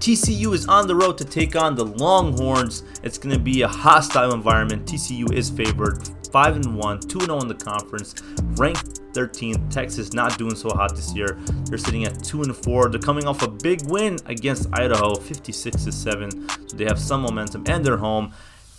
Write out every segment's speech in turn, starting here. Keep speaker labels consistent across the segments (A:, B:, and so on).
A: TCU is on the road to take on the Longhorns. It's going to be a hostile environment. TCU is favored 5-1, 2-0 in the conference, ranked 13th. Texas not doing so hot this year. They're sitting at 2-4. They're coming off a big win against Idaho, 56-7. So they have some momentum and they're home.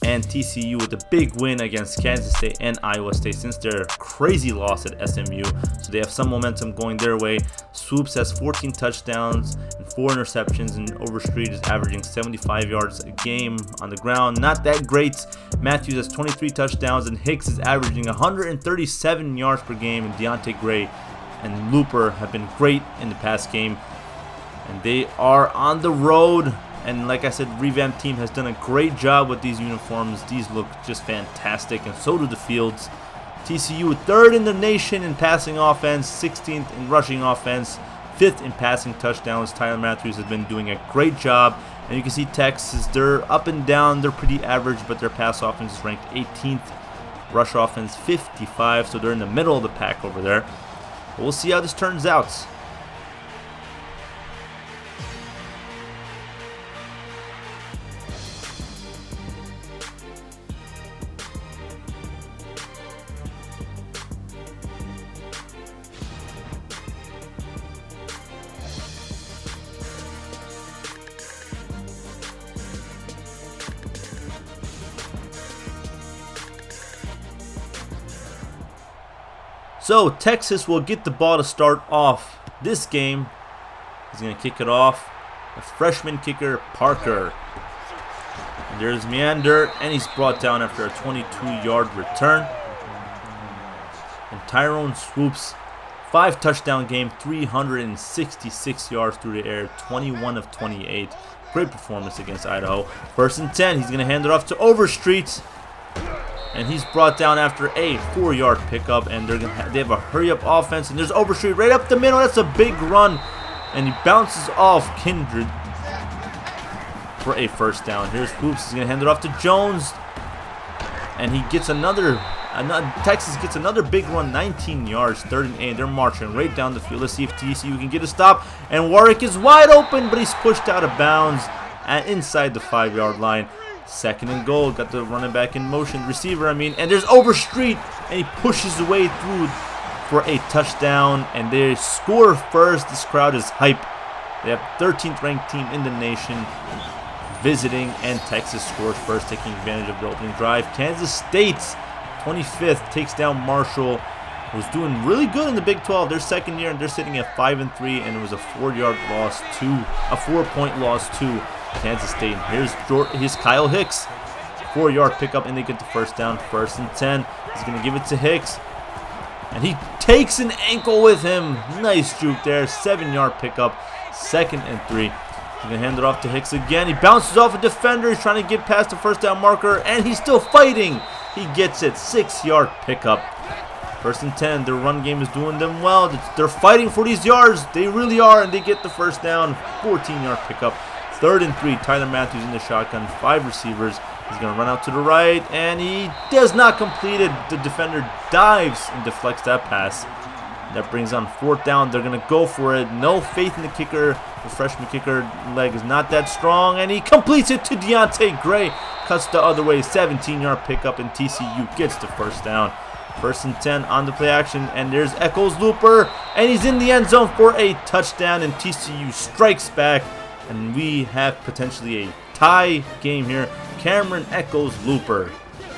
A: And TCU with a big win against Kansas State and Iowa State since their crazy loss at SMU. So they have some momentum going their way. Swoops has 14 touchdowns and 4 interceptions, and Overstreet is averaging 75 yards a game on the ground. Not that great. Matthews has 23 touchdowns, and Hicks is averaging 137 yards per game. And Deontay Gray and Looper have been great in the past game. And they are on the road. And like I said, Revamped team has done a great job with these uniforms. These look just fantastic, and so do the fields. TCU 3rd in the nation in passing offense, 16th in rushing offense, 5th in passing touchdowns. Tyler Matthews has been doing a great job. And you can see Texas, they're up and down. They're pretty average, but their pass offense is ranked 18th. Rush offense 55, so they're in the middle of the pack over there. But we'll see how this turns out. So Texas will get the ball to start off this game. He's going to kick it off. The freshman kicker, Parker. And there's Meander, and he's brought down after a 22-yard return. And Tyrone Swoops, 5 touchdown game, 366 yards through the air, 21 of 28. Great performance against Idaho. 1st and 10, he's going to hand it off to Overstreet. And he's brought down after a 4-yard pickup, and they have a hurry-up offense. And there's Overstreet right up the middle. That's a big run, and he bounces off Kindred for a 1st down. Here's Hoops. He's gonna hand it off to Jones, and he gets another. Texas gets another big run, 19 yards, 3rd and 8. They're marching right down the field. Let's see if TCU can get a stop. And Warwick is wide open, but he's pushed out of bounds inside the 5-yard line. 2nd and goal, got the running back in motion, receiver and there's Overstreet, and he pushes the way through for a touchdown, and they score first. This crowd is hype. They have 13th ranked team in the nation visiting, and Texas scores first, taking advantage of the opening drive. Kansas State, 25th, takes down Marshall, who's doing really good in the Big 12. Their 2nd year, and they're sitting at 5-3, and it was a 4-point loss to Kansas State. Here's Kyle Hicks, 4-yard pickup, and they get the 1st down. 1st and 10. He's going to give it to Hicks, and he takes an ankle with him. Nice juke there. 7-yard pickup. 2nd and 3. He's going to hand it off to Hicks again. He bounces off a defender. He's trying to get past the 1st down marker, and he's still fighting. He gets it. 6-yard pickup. 1st and 10. Their run game is doing them well. They're fighting for these yards. They really are, and they get the 1st down. 14-yard pickup. 3rd and 3, Tyler Matthews in the shotgun, 5 receivers. He's going to run out to the right, and he does not complete it. The defender dives and deflects that pass. That brings on 4th down. They're going to go for it. No faith in the kicker. The freshman kicker leg is not that strong, and he completes it to Deontay Gray. Cuts the other way, 17-yard pickup, and TCU gets the 1st down. 1st and 10 on the play action, and there's Echols Looper, and he's in the end zone for a touchdown, and TCU strikes back. And we have potentially a tie game here. Cameron Echols Looper.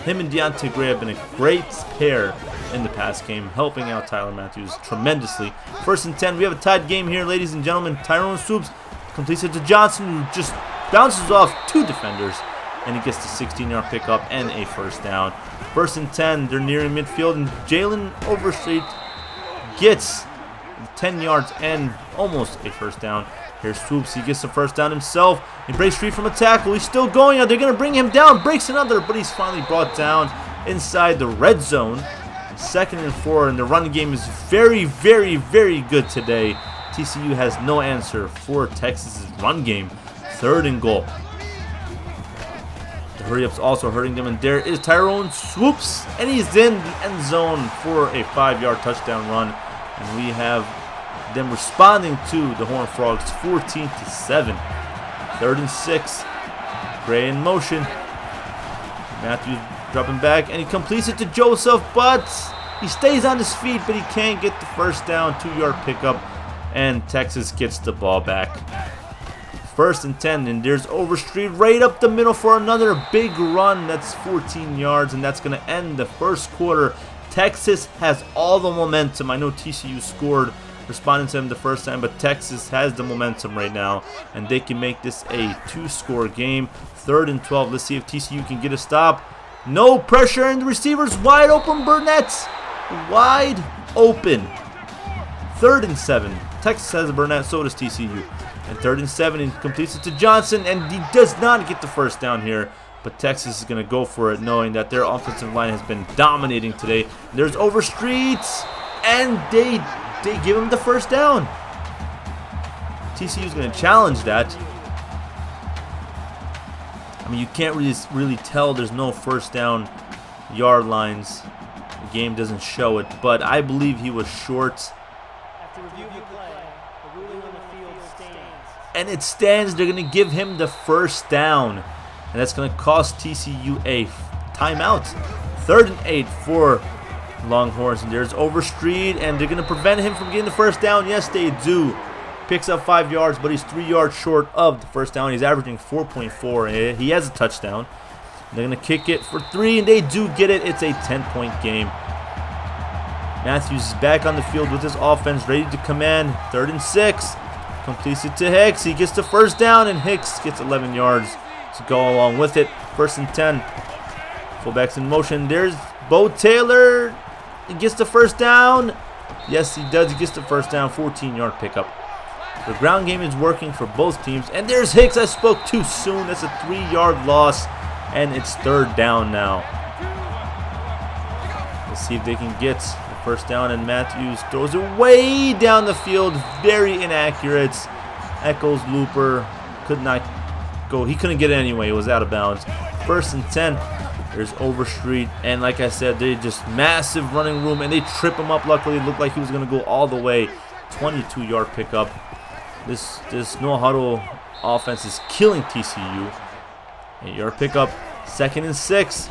A: Him and Deontay Gray have been a great pair in the past game, helping out Tyler Matthews tremendously. 1st and 10. We have a tied game here, ladies and gentlemen. Tyrone Swoops completes it to Johnson, who just bounces off 2 defenders, and he gets the 16-yard pickup and a 1st down. 1st and 10. They're nearing midfield, and Jalen Overstreet gets 10 yards and almost a 1st down. Here's Swoops. He gets the 1st down himself. He breaks free from a tackle. He's still going. They're going to bring him down. Breaks another, but he's finally brought down inside the red zone. 2nd and 4, and the run game is very, very, very good today. TCU has no answer for Texas's run game. 3rd and goal. The hurry-up's also hurting them, and there is Tyrone Swoops, and he's in the end zone for a 5-yard touchdown run. And we have them responding to the Horned Frogs 14-7. 3rd and 6. Gray in motion. Matthews dropping back, and he completes it to Joseph, but he stays on his feet, but he can't get the first down. 2-yard pickup, and Texas gets the ball back. 1st and 10, and there's Overstreet right up the middle for another big run. That's 14 yards, and that's going to end the first quarter. Texas has all the momentum. I know TCU scored responding to him the first time, but Texas has the momentum right now, and they can make this a 2-score game. 3rd and 12. Let's see if TCU can get a stop. No pressure, and the receiver's wide open. Burnett's wide open. 3rd and 7. Texas has a Burnett, so does TCU. And 3rd and 7, he completes it to Johnson, and he does not get the first down here. But Texas is going to go for it, knowing that their offensive line has been dominating today. There's Overstreet, and they give him the first down. TCU is going to challenge that. I mean, you can't really tell. There's no first down yard lines. The game doesn't show it, but I believe he was short.
B: After review of the play, the ruling on the field stands.
A: And it stands. They're going to give him the first down. And that's going to cost TCU a timeout. 3rd and 8 for Longhorns. And there's Overstreet, and they're going to prevent him from getting the first down. Yes, they do. Picks up 5 yards, but he's 3 yards short of the first down. He's averaging 4.4. He has a touchdown. They're going to kick it for 3, and they do get it. It's a 10-point game. Matthews is back on the field with his offense, ready to command. 3rd and 6. Completes it to Hicks. He gets the first down, and Hicks gets 11 yards to go along with it. 1st and 10. Fullbacks in motion. There's Bo Taylor. He gets the first down. Yes, he does. He gets the first down. 14-yard pickup. The ground game is working for both teams. And there's Hicks. I spoke too soon. That's a 3-yard loss. And it's 3rd down now. Let's see if they can get the first down. And Matthews throws it way down the field. Very inaccurate. Echoes looper. Could not go. He couldn't get it anyway. It was out of bounds. 1st and 10. There's Overstreet. And like I said, they just massive running room. And they trip him up. Luckily, it looked like he was going to go all the way. 22-yard pickup. This no huddle offense is killing TCU. 8-yard pickup. 2nd and 6.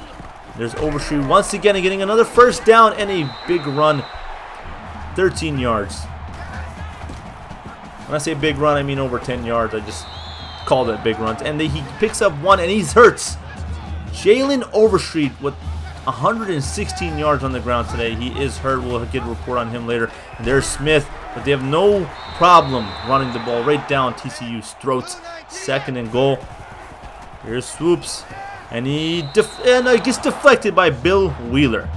A: There's Overstreet once again getting another first down and a big run. 13 yards. When I say big run, I mean over 10 yards. I just call that big runs. And he picks up 1 and he's hurt. Jalen Overstreet with 116 yards on the ground today. He is hurt. We'll get a report on him later. And there's Smith, but they have no problem running the ball right down TCU's throats. 2nd and goal. Here's Swoops, and he gets deflected by Bill Wheeler.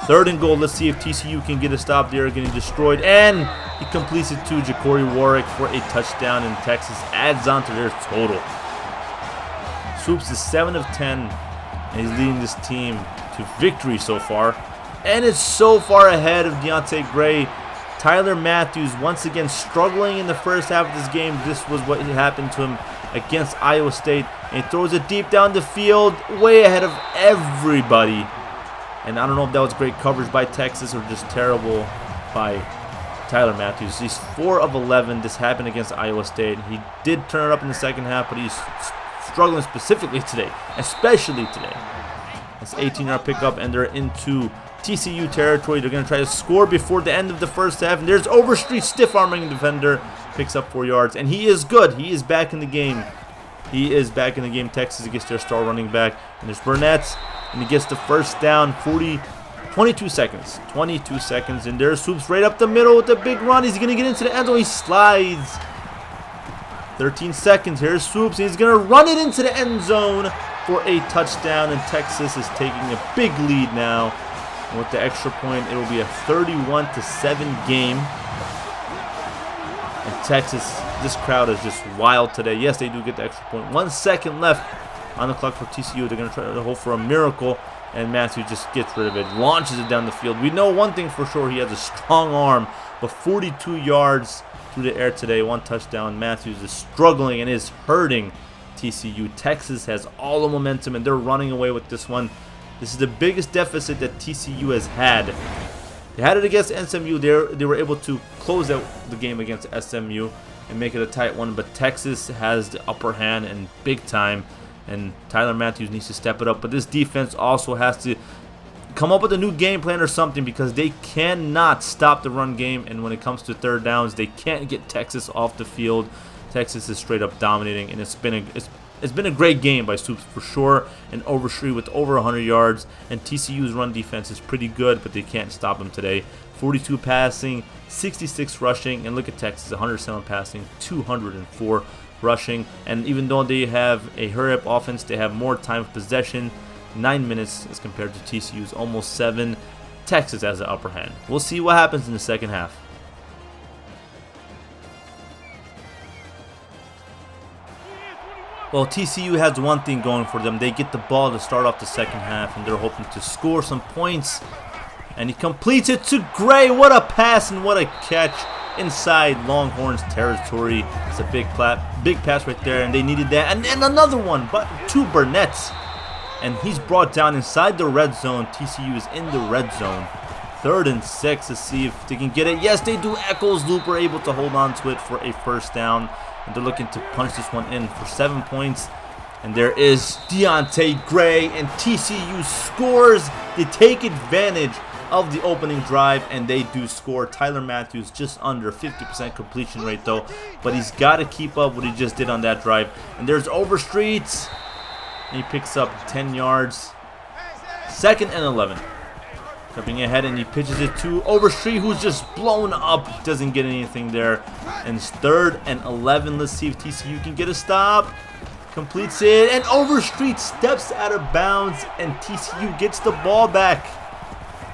A: 3rd and goal. Let's see if TCU can get a stop there. Getting destroyed, and he completes it to Ja'Cory Warwick for a touchdown, and Texas adds on to their total. Swoops is 7 of 10, and he's leading this team to victory so far, and it's so far ahead of Deontay Gray. Tyler Matthews once again struggling in the first half of this game. This was what happened to him against Iowa State, and he throws it deep down the field, way ahead of everybody. And I don't know if that was great coverage by Texas or just terrible by Tyler Matthews. He's 4 of 11. This happened against Iowa State. He did turn it up in the second half, but he's struggling specifically today, especially today. It's 18-yard pickup, and they're into TCU territory. They're going to try to score before the end of the first half. And there's Overstreet, stiff-arming defender, picks up 4 yards. And he is good. He is back in the game. He is back in the game. Texas gets their star running back. And there's Burnett, and he gets the first down. 22 seconds. 22 seconds. And there's Swoops right up the middle with the big run. He's going to get into the end zone. He slides. 13 seconds. Here's Swoops. He's going to run it into the end zone for a touchdown. And Texas is taking a big lead now. And with the extra point, it will be a 31-7 game. And Texas, this crowd is just wild today. Yes, they do get the extra point. 1 second left on the clock for TCU. They're going to try to hope for a miracle. And Matthews just gets rid of it, launches it down the field. We know one thing for sure. He has a strong arm. But 42 yards through the air today. 1 touchdown. Matthews is struggling and is hurting TCU. Texas has all the momentum, and they're running away with this one. This is the biggest deficit that TCU has had. They had it against SMU. They were able to close out the game against SMU. and make it a tight one. But Texas has the upper hand and big time, and Tyler Matthews needs to step it up. But this defense also has to come up with a new game plan or something, because they cannot stop the run game, and when it comes to third downs, they can't get Texas off the field. Texas is straight up dominating, and it's been a great game by Stoops for sure. And Overstreet with over 100 yards, and TCU's run defense is pretty good, but they can't stop them today. 42 passing, 66 rushing, and look at Texas, 107 passing, 204 rushing. And even though they have a hurry-up offense, they have more time of possession, 9 minutes as compared to TCU's almost 7. Texas has the upper hand. We'll see what happens in the second half. Well, TCU has one thing going for them. They get the ball to start off the second half, and they're hoping to score some points. And he completes it to Gray. What a pass and what a catch inside Longhorns territory. It's a big pass right there, and they needed that. And another one, but to Burnett's. And he's brought down inside the red zone. TCU is in the red zone. 3rd and 6. Let's see if they can get it. Yes, they do. Echols Looper able to hold on to it for a first down. And they're looking to punch this one in for 7 points. And there is Deontay Gray, and TCU scores. They take advantage of the opening drive, and they do score. Tyler Matthews just under 50% completion rate though, but he's got to keep up what he just did on that drive. And there's Overstreet, and he picks up 10 yards. 2nd and 11. Jumping ahead, and he pitches it to Overstreet, who's just blown up. Doesn't get anything there. And it's 3rd and 11. Let's see if TCU can get a stop. Completes it, and Overstreet steps out of bounds, and TCU gets the ball back.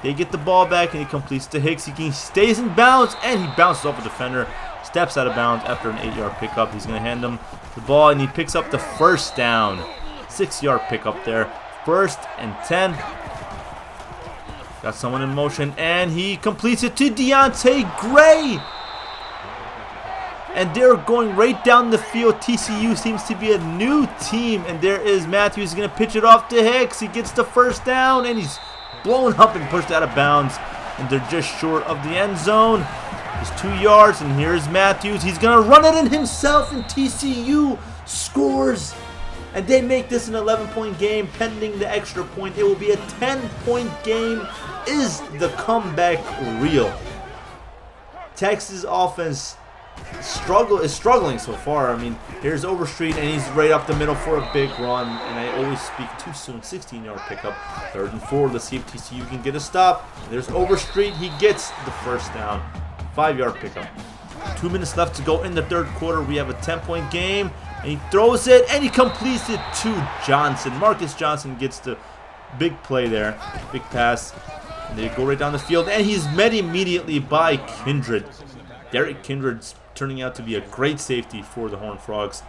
A: They get the ball back, and he completes to Hicks. He stays in bounds, and he bounces off a defender. Steps out of bounds after an 8-yard pickup. He's going to hand him the ball, and he picks up the first down. 6-yard pickup there. 1st and 10. Got someone in motion, and he completes it to Deontay Gray. And they're going right down the field. TCU seems to be a new team, and there is Matthews. He's going to pitch it off to Hicks. He gets the first down, and he's blown up and pushed out of bounds, and they're just short of the end zone. Just 2 yards, and here's Matthews. He's going to run it in himself, and TCU scores. And they make this an 11-point game pending the extra point. It will be a 10-point game. Is the comeback real? Texas offense is struggling so far. I mean, here's Overstreet, and he's right up the middle for a big run. And I always speak too soon. 16-yard pickup. 3rd and 4. Let's see if TCU can get a stop. There's Overstreet. He gets the first down. 5-yard pickup. 2 minutes left to go in the 3rd quarter. We have a 10-point game. And he throws it, and he completes it to Johnson. Marcus Johnson gets the big play there. Big pass. And they go right down the field, and he's met immediately by Kindred. Derek Kindred's turning out to be a great safety for the Horned Frogs.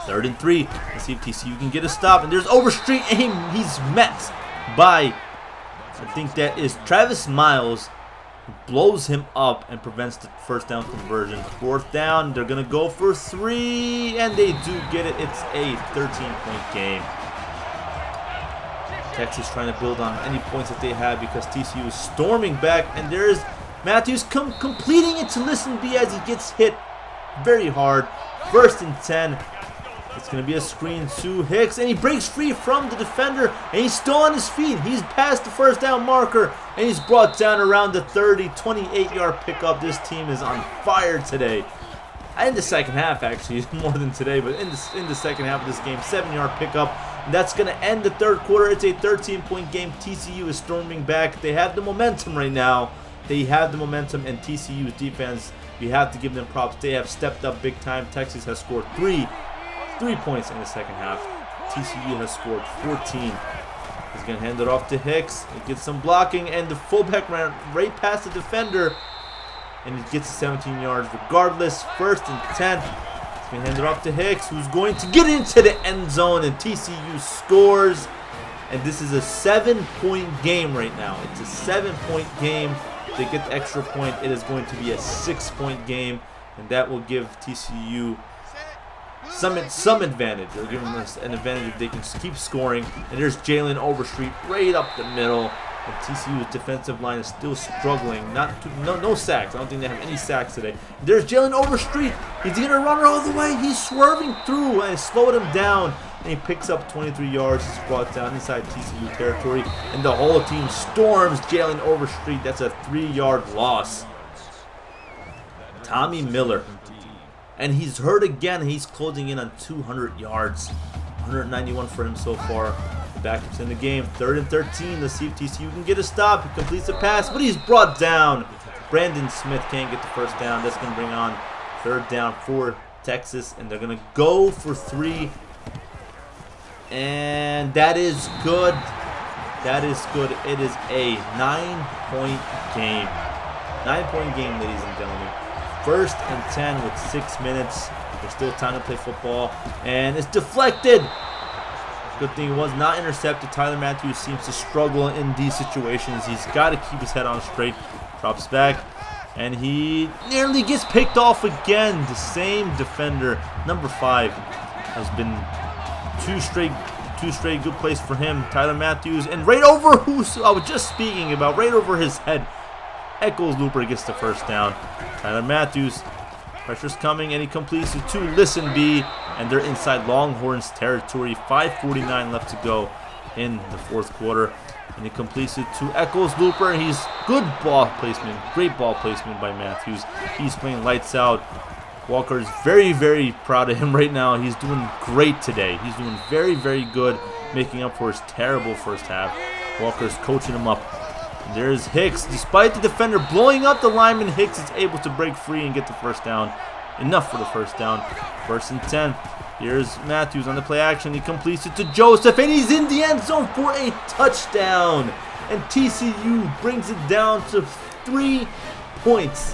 A: 3rd and 3. Let's see if TCU can get a stop. And there's Overstreet, and he's met by, I think that is Travis Miles, who blows him up and prevents the first down conversion. 4th down. They're going to go for 3, and they do get it. It's a 13-point game. Texas trying to build on any points that they have because TCU is storming back, and there's Matthews completing it to Listen B as he gets hit very hard. 1st and 10. It's going to be a screen to Hicks, and he breaks free from the defender, and he's still on his feet. He's past the first down marker, and he's brought down around the 30, 28-yard pickup. This team is on fire today. In the second half, actually, more than today, but in the second half of this game, 7-yard pickup. And that's going to end the 3rd quarter. It's a 13-point game. TCU is storming back. They have the momentum right now. They have the momentum, and TCU's defense, you have to give them props. They have stepped up big time. Texas has scored 3 points in the second half. TCU has scored 14. He's going to hand it off to Hicks. He gets some blocking, and the fullback ran right past the defender, and he gets 17 yards regardless. 1st and 10. He's going to hand it off to Hicks, who's going to get into the end zone, and TCU scores. And this is a 7-point game right now. It's a 7-point game. If they get the extra point, it is going to be a 6-point game, and that will give TCU some advantage. It'll give them an advantage if they can keep scoring. And there's Jalen Overstreet right up the middle. And TCU's defensive line is still struggling. No sacks. I don't think they have any sacks today. There's Jalen Overstreet. He's going to run her all the way. He's swerving through and slowed him down. And he picks up 23 yards. He's brought down inside TCU territory. And the whole team storms Jalen Overstreet. That's a 3-yard loss. Tommy Miller. And he's hurt again. He's closing in on 200 yards. 191 for him so far. The backup's in the game. 3rd and 13. Let's see if TCU can get a stop. He completes the pass, but he's brought down. Brandon Smith can't get the first down. That's going to bring on 3rd down for Texas. And they're going to go for 3. And that is good. That is good. It is a 9-point game. 9-point game, ladies and gentlemen. 1st and 10 with 6 minutes. There's still time to play football. And it's deflected. Good thing it was not intercepted. Tyler Matthews seems to struggle in these situations. He's got to keep his head on straight. Drops back. And he nearly gets picked off again. The same defender, number 5, has been two straight good plays for him. Tyler Matthews. And right over who I was just speaking about. Right over his head. Echols Looper gets the first down. Tyler Matthews. Pressure's coming, and he completes it to Listen B, and they're inside Longhorns territory. 5:49 left to go in the 4th quarter, and he completes it to Echols Looper. He's good ball placement, great ball placement by Matthews. He's playing lights out. Walker is very, very proud of him right now. He's doing great today. He's doing very, very good, making up for his terrible first half. Walker's coaching him up. There's Hicks. Despite the defender blowing up the lineman, Hicks is able to break free and get the first down. Enough for the first down. 1st and 10. Here's Matthews on the play action. He completes it to Joseph, and he's in the end zone for a touchdown. And TCU brings it down to 3 points.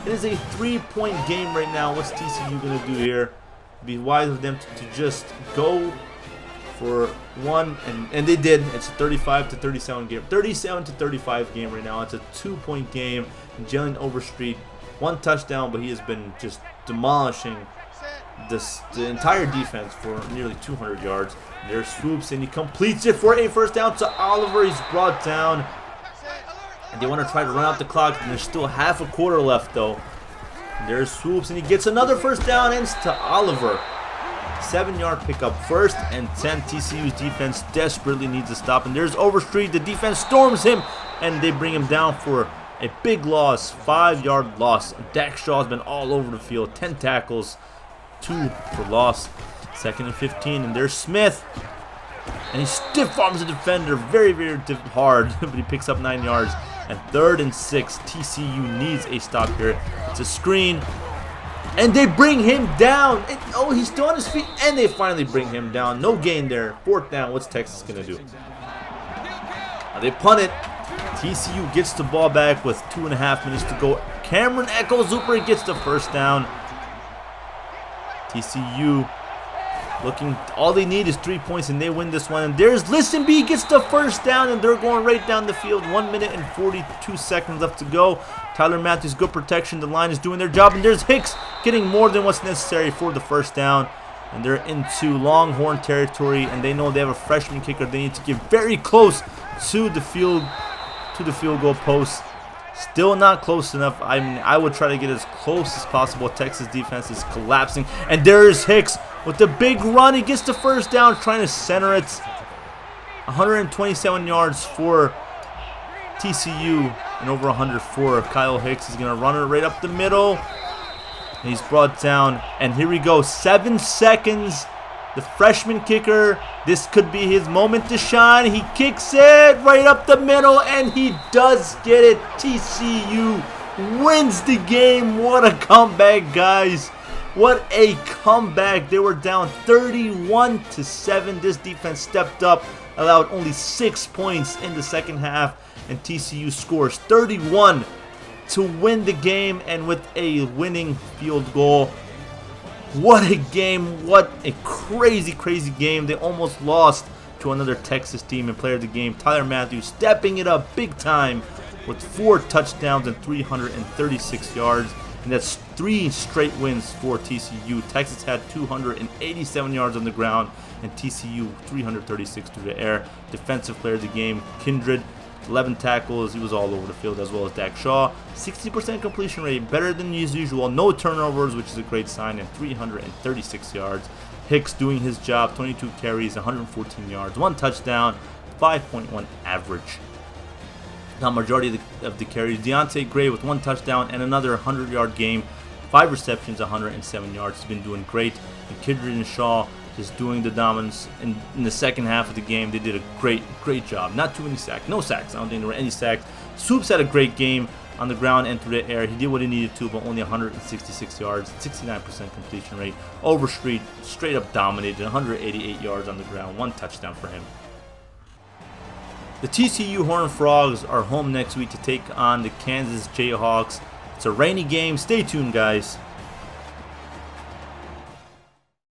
A: It is a 3-point game right now. What's TCU going to do here? It'd be wise of them to just go for 1, and they did. It's a 35-37 game. 37-35 game right now. It's a 2-point game. And Jalen Overstreet, 1 touchdown, but he has been just demolishing the entire defense for nearly 200 yards. There's Swoops, and he completes it for a first down to Oliver. He's brought down, and they want to try to run out the clock. And there's still half a quarter left, though. And there's Swoops, and he gets another first down, and it's to Oliver. 7-yard pickup. 1st and 10. TCU's defense desperately needs a stop. And there's Overstreet. The defense storms him, and they bring him down for a big loss. 5-yard loss. Dak Shaw's been all over the field. 10 tackles. 2 for loss. 2nd and 15. And there's Smith. And he stiff arms the defender very, very hard. But he picks up 9 yards. And 3rd and 6. TCU needs a stop here. It's a screen. And they bring him down. And, oh, he's still on his feet. And they finally bring him down. No gain there. 4th down. What's Texas going to do? Now they punt it. TCU gets the ball back with 2.5 minutes to go. Cameron Echols Looper gets the first down. TCU looking, all they need is 3 points, and they win this one. And there's Listen B gets the first down, and they're going right down the field. 1 minute and 42 seconds left to go. Tyler Matthews, good protection. The line is doing their job, and there's Hicks getting more than what's necessary for the first down. And they're into Longhorn territory, and they know they have a freshman kicker. They need to get very close to the field goal post. Still not close enough. I mean, I would try to get as close as possible. Texas defense is collapsing. And there's Hicks with the big run. He gets the first down, trying to center it. 127 yards for TCU and over 100 for Kyle Hicks. He's going to run it right up the middle. And he's brought down. And here we go. 7 seconds. The freshman kicker, this could be his moment to shine. He kicks it right up the middle, and he does get it. TCU wins the game. What a comeback, guys. What a comeback. They were down 31-7. This defense stepped up, allowed only 6 points in the second half, and TCU scores 31 to win the game, and with a winning field goal. What a game. What a crazy, crazy game. They almost lost to another Texas team and player of the game. Tyler Matthews stepping it up big time with 4 touchdowns and 336 yards. And that's 3 straight wins for TCU. Texas had 287 yards on the ground, and TCU 336 through the air. Defensive player of the game, Kindred, 11 tackles. He was all over the field, as well as Dak Shaw. 60% completion rate, better than his usual. No turnovers, which is a great sign, and 336 yards. Hicks doing his job, 22 carries, 114 yards, 1 touchdown, 5.1 average. Now, majority of the carries, Deontay Gray with 1 touchdown and another 100-yard game, 5 receptions, 107 yards. He's been doing great. And Kidron and Shaw just doing the dominance in the second half of the game. They did a great job. Not too many sacks. No sacks. I don't think there were any sacks. Soups had a great game on the ground and through the air. He did what he needed to, but only 166 yards, 69% completion rate. Overstreet straight up dominated, 188 yards on the ground, 1 touchdown for him. The TCU Horned Frogs are home next week to take on the Kansas Jayhawks. It's a rainy game. Stay tuned, guys.